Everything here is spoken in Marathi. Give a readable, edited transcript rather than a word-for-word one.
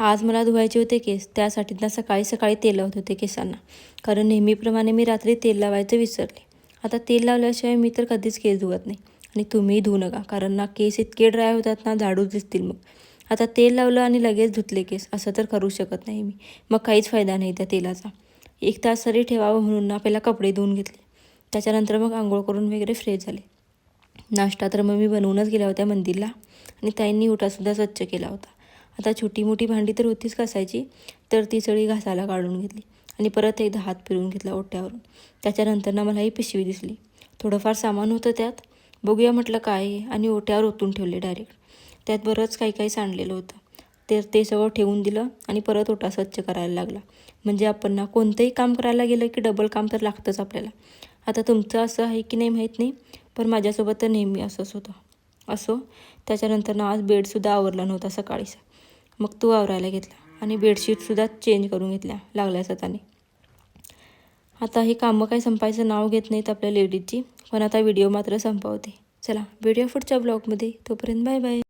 आज मला धुवायचे होते केस, त्यासाठी ना सकाळी सकाळी तेल लावत होते केसांना, कारण नेहमीप्रमाणे मी रात्री तेल लावायचं विसरले. आता तेल लावल्याशिवाय मी तर कधीच केस धुवत नाही. आणि तुम्हीही धुवू नका, कारण ना केस इतके ड्राय होतात ना, झाडूच दिसतील मग. आता तेल लावलं आणि लगेच धुतले केस असं तर करू शकत नाही मी, मग काहीच फायदा नाही त्या तेलाचा. 1 तास तरी ठेवावं म्हणून ना पहिला कपडे धुवून घेतले. त्याच्यानंतर मग आंघोळ करून वगैरे फ्रेश झाले. नाश्ता तर मग मी बनवूनच गेल्या होत्या मंदिरला, आणि ताईंनी ओटासुद्धा स्वच्छ केला होता. आता छोटी मोठी भांडी तर होतीच घासायची, तर ती सगळी घासायला काढून घेतली आणि परत एकदा हात फिरून घेतला ओट्यावरून. त्याच्यानंतर ना मला ही पिशवी दिसली. थोडंफार सामान होतं त्यात, बघूया म्हटलं काय आहे, आणि ओट्यावर ओतून ठेवले डायरेक्ट. त्यात बरंच काही काही सांडलेलं होतं. तर ते सगळं ठेवून दिलं आणि परत ओटा स्वच्छ करायला लागला. म्हणजे आपण ना कोणतंही काम करायला गेलं की डबल काम तर लागतंच आपल्याला. आता तुमचं असं आहे की नाही माहीत नाही, पण माझ्यासोबत तर नेहमी असंच होतं. असो, त्याच्यानंतर ना आज बेडसुद्धा आवरला नव्हता सकाळीच. मग तो आवरायला घेतला आणि बेडशीटसुद्धा चेंज करून घेतल्या लागल्याच हाताने. आता ही कामं काही संपायचं नाव घेत नाहीत आपल्या लेडीजची, पण आता व्हिडिओ मात्र संपवते. चला भेटूया पुढच्या ब्लॉगमध्ये. तोपर्यंत बाय बाय.